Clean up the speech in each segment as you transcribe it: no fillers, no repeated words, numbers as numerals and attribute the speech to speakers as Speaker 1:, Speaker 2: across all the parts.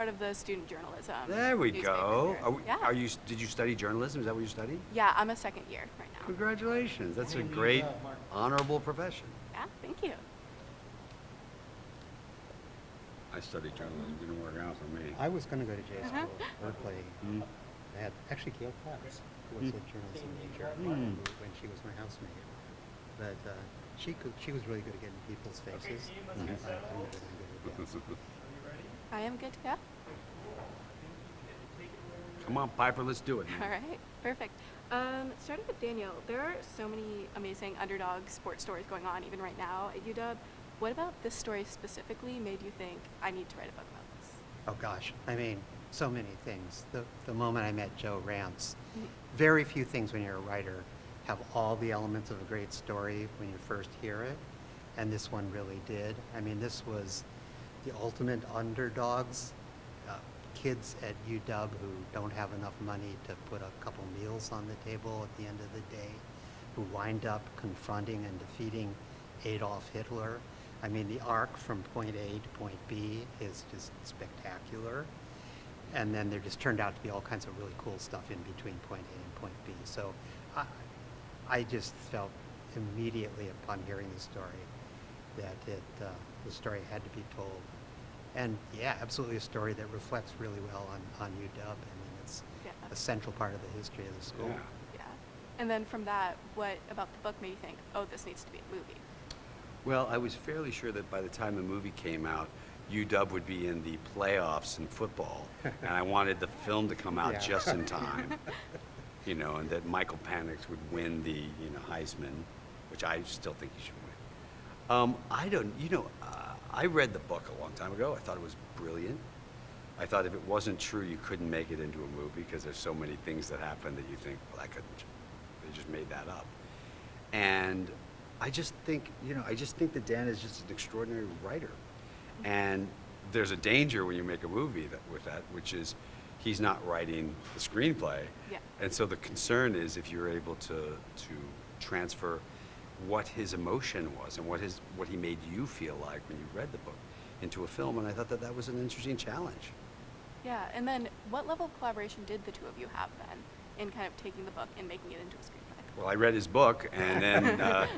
Speaker 1: part of the student journalism
Speaker 2: There we
Speaker 1: newspaper
Speaker 2: go.
Speaker 1: here.
Speaker 2: Are we,
Speaker 1: Yeah.
Speaker 2: are you? Did you study journalism? Is that what you studied?
Speaker 1: Yeah, I'm a second year right now.
Speaker 2: Congratulations. That's a great, honorable profession.
Speaker 1: Yeah, thank you.
Speaker 2: I studied journalism. Didn't work out for me.
Speaker 3: I was going to go to J
Speaker 1: Uh-huh.
Speaker 3: school, Berkeley.
Speaker 2: Mm.
Speaker 3: I had actually Gail Katz, who was a journalism major when she was my housemate. But she was really good at getting people's faces. I'm never been good at that.
Speaker 1: I am good to go.
Speaker 2: Come on, Piper. Let's do it.
Speaker 1: All right, perfect. Starting with Daniel, there are so many amazing underdog sports stories going on even right now at UW. What about this story specifically made you think, I need to write a book about this?
Speaker 3: Oh gosh, I mean, so many things. The moment I met Joe Rance, very few things when you're a writer have all the elements of a great story when you first hear it, and this one really did. I mean, this was the ultimate underdogs, kids at UW who don't have enough money to put a couple meals on the table at the end of the day, who wind up confronting and defeating Adolf Hitler. I mean, the arc from point A to point B is just spectacular. And then there just turned out to be all kinds of really cool stuff in between point A and point B. So I just felt immediately upon hearing the story that the story had to be told. And yeah, absolutely a story that reflects really well on UW. I mean, it's
Speaker 1: Yeah.
Speaker 3: a central part of the history of the school.
Speaker 2: Yeah.
Speaker 1: Yeah. And then from that, what about the book made you think, oh, this needs to be a movie?
Speaker 2: Well, I was fairly sure that by the time the movie came out, UW would be in the playoffs in football, and I wanted the film to come out
Speaker 3: Yeah.
Speaker 2: just in time, and that Michael Penix would win the, Heisman, which I still think he should win. I read the book a long time ago. I thought it was brilliant. I thought if it wasn't true, you couldn't make it into a movie because there's so many things that happen that you think, well, they just made that up. And I just think that Dan is just an extraordinary writer. And there's a danger when you make a movie with that, which is he's not writing the screenplay.
Speaker 1: Yeah.
Speaker 2: And so the concern is if you're able to transfer what his emotion was and what he made you feel like when you read the book into a film. And I thought that was an interesting challenge.
Speaker 1: Yeah, and then what level of collaboration did the two of you have then in kind of taking the book and making it into a screenplay?
Speaker 2: Well, I read his book, and then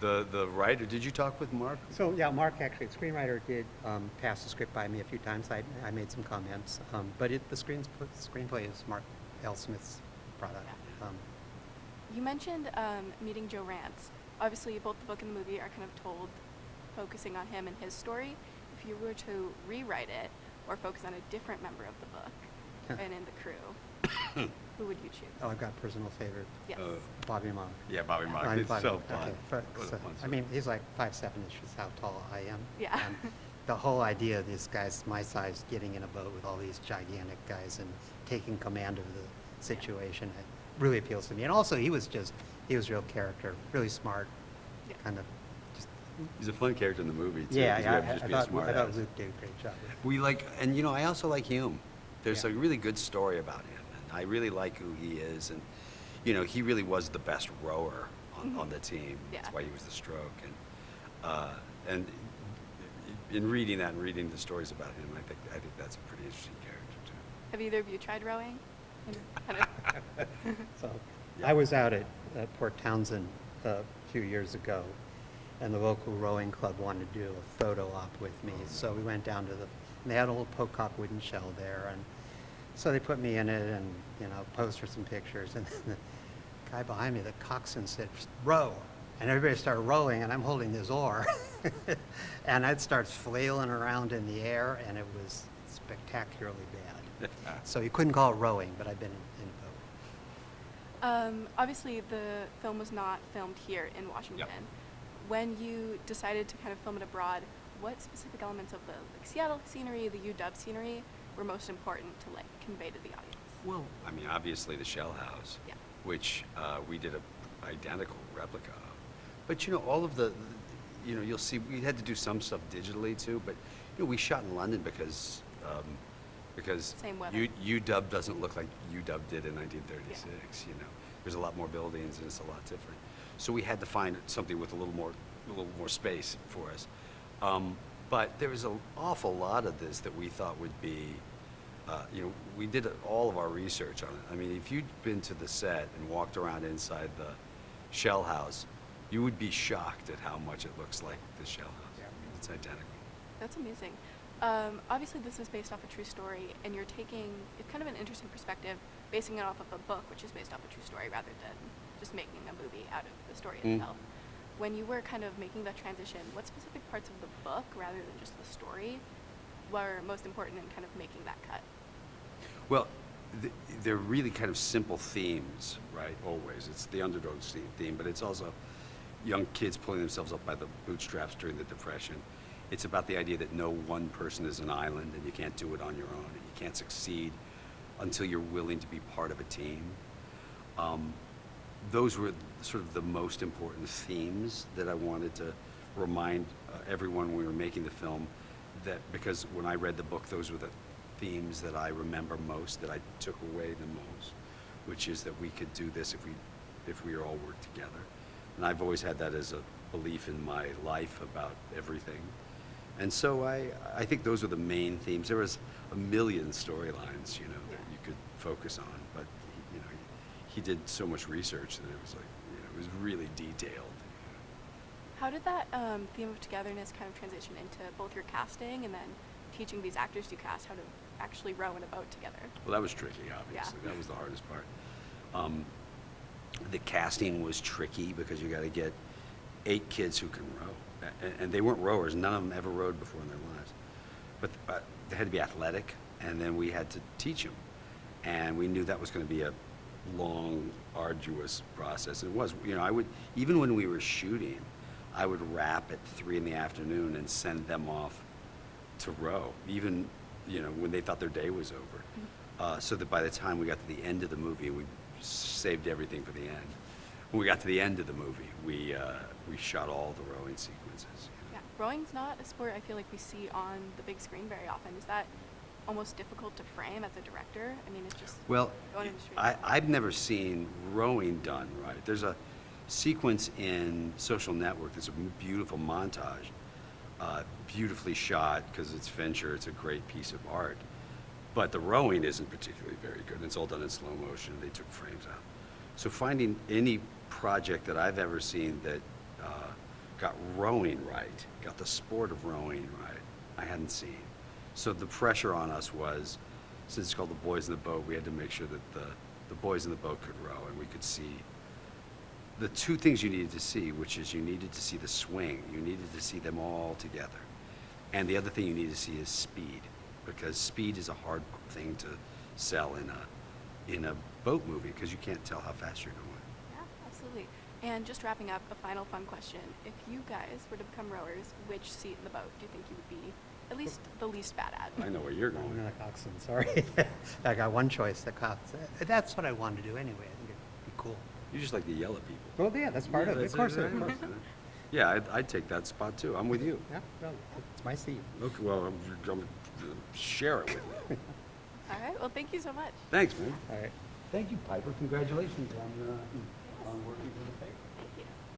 Speaker 2: the writer. Did you talk with Mark?
Speaker 3: So yeah, Mark actually, the screenwriter, did pass the script by me a few times. I made some comments, but the screenplay is Mark L. Smith's product.
Speaker 1: Yeah. You mentioned meeting Joe Rance. Obviously, both the book and the movie are kind of told focusing on him and his story. If you were to rewrite it or focus on a different member of the book and in the crew, who would you choose?
Speaker 3: Oh, I've got a personal favorite.
Speaker 1: Yes.
Speaker 3: Bobby Mock.
Speaker 2: Yeah, Bobby Mark.
Speaker 3: I'm
Speaker 2: It's
Speaker 3: Bobby.
Speaker 2: so fun.
Speaker 3: Okay,
Speaker 2: What a fun
Speaker 3: I
Speaker 2: story.
Speaker 3: mean, he's like 5'7", which is how tall I am.
Speaker 1: Yeah.
Speaker 3: The whole idea of these guys my size getting in a boat with all these gigantic guys and taking command of the situation really appeals to me. And also, he was a real character, really smart,
Speaker 1: Yeah.
Speaker 3: kind of just.
Speaker 2: He's a fun character in the movie too.
Speaker 3: Yeah,
Speaker 2: 'cause you
Speaker 3: I
Speaker 2: have to just be a smart
Speaker 3: thought
Speaker 2: ass.
Speaker 3: Luke did a great job.
Speaker 2: We I also like Hume. There's
Speaker 3: Yeah.
Speaker 2: a really good story about him, and I really like who he is, and he really was the best rower on the team.
Speaker 1: Yeah.
Speaker 2: That's why he was the stroke, and in reading that and reading the stories about him, I think that's a pretty interesting character too.
Speaker 1: Have either of you tried rowing? And kind of
Speaker 3: So
Speaker 2: Yeah.
Speaker 3: I was out at Port Townsend a few years ago, and the local rowing club wanted to do a photo op with me. So we went down to and they had a little Pocock wooden shell there, and so they put me in it and posed for some pictures. And then the guy behind me, the coxswain, said, "Row," and everybody started rowing, and I'm holding this oar, and it starts flailing around in the air, and it was spectacularly bad. So you couldn't call it rowing, but I've been in a boat.
Speaker 1: Obviously, the film was not filmed here in Washington.
Speaker 2: Yep.
Speaker 1: When you decided to kind of film it abroad, what specific elements of the Seattle scenery, the UW scenery, were most important to convey to the audience?
Speaker 2: Well, I mean, obviously the Shell House,
Speaker 1: Yeah.
Speaker 2: which we did an identical replica of. But all of you'll see we had to do some stuff digitally too. But we shot in London because
Speaker 1: Same weather.
Speaker 2: UW doesn't look like UW did in 1936. There's a lot more buildings and it's a lot different. So we had to find something with a little more space for us. But there was an awful lot of this that we thought would be we did all of our research on it. I mean, if you'd been to the set and walked around inside the shell house, you would be shocked at how much it looks like the shell house.
Speaker 3: Yeah.
Speaker 2: I mean, it's identical.
Speaker 1: That's amazing. Obviously, this is based off a true story, and you're taking it's kind of an interesting perspective, basing it off of a book, which is based off a true story, rather than just making a movie out of the story itself. When you were kind of making that transition, what specific parts of the book, rather than just the story, were most important in kind of making that cut?
Speaker 2: Well, they're really kind of simple themes, right? Always. It's the underdog theme, but it's also young kids pulling themselves up by the bootstraps during the Depression. It's about the idea that no one person is an island and you can't do it on your own, and you can't succeed until you're willing to be part of a team. Those were sort of the most important themes that I wanted to remind everyone when we were making the film, that because when I read the book, those were the themes that I remember most, that I took away the most, which is that we could do this if we all work together. And I've always had that as a belief in my life about everything. And so I think those are the main themes. There was a million storylines, that you could focus on, but he did so much research that it was like, it was really detailed.
Speaker 1: How did that theme of togetherness kind of transition into both your casting and then teaching these actors you cast how to actually row in a boat together?
Speaker 2: Well, that was tricky, obviously.
Speaker 1: Yeah.
Speaker 2: That was the hardest part. The casting was tricky because you got to get 8 kids who can row. And they weren't rowers. None of them ever rowed before in their lives. But they had to be athletic, and then we had to teach them. And we knew that was going to be a long, arduous process. And it was. I would, even when we were shooting, I would wrap at 3 p.m. and send them off to row, even when they thought their day was over. So that by the time we got to the end of the movie, we saved everything for the end. When we got to the end of the movie, we shot all the rowing sequences.
Speaker 1: Yeah, rowing's not a sport I feel like we see on the big screen very often. Is that almost difficult to frame as a director? I mean, it's just
Speaker 2: Well,
Speaker 1: going in the street.
Speaker 2: I've never seen rowing done right. There's a sequence in Social Network that's a beautiful montage, beautifully shot because it's Fincher. It's a great piece of art. But the rowing isn't particularly very good. It's all done in slow motion. They took frames out. So finding any project that I've ever seen that got rowing right, got the sport of rowing right, I hadn't seen. So the pressure on us was, since it's called The Boys in the Boat, we had to make sure that the boys in the boat could row and we could see the 2 things you needed to see, which is you needed to see the swing. You needed to see them all together. And the other thing you need to see is speed, because speed is a hard thing to sell in a boat movie because you can't tell how fast you're going.
Speaker 1: Yeah, absolutely. And just wrapping up, a final fun question. If you guys were to become rowers, which seat in the boat do you think you would be at least the least bad at?
Speaker 2: I know where you're
Speaker 3: I'm
Speaker 2: going.
Speaker 3: not a coxswain, sorry. I got one choice, the cops. That's what I wanted to do anyway. I think it'd be cool.
Speaker 2: You just like to yell at people.
Speaker 3: Well, yeah, that's part of it. Of course,
Speaker 2: Of course. Yeah, I'd take that spot too. I'm with you.
Speaker 3: Yeah, no, it's my seat.
Speaker 2: Okay, well, I'm share it with you.
Speaker 1: All right. Well, thank you so much.
Speaker 2: Thanks, man.
Speaker 3: All right.
Speaker 2: Thank you, Piper. Congratulations on working for the paper.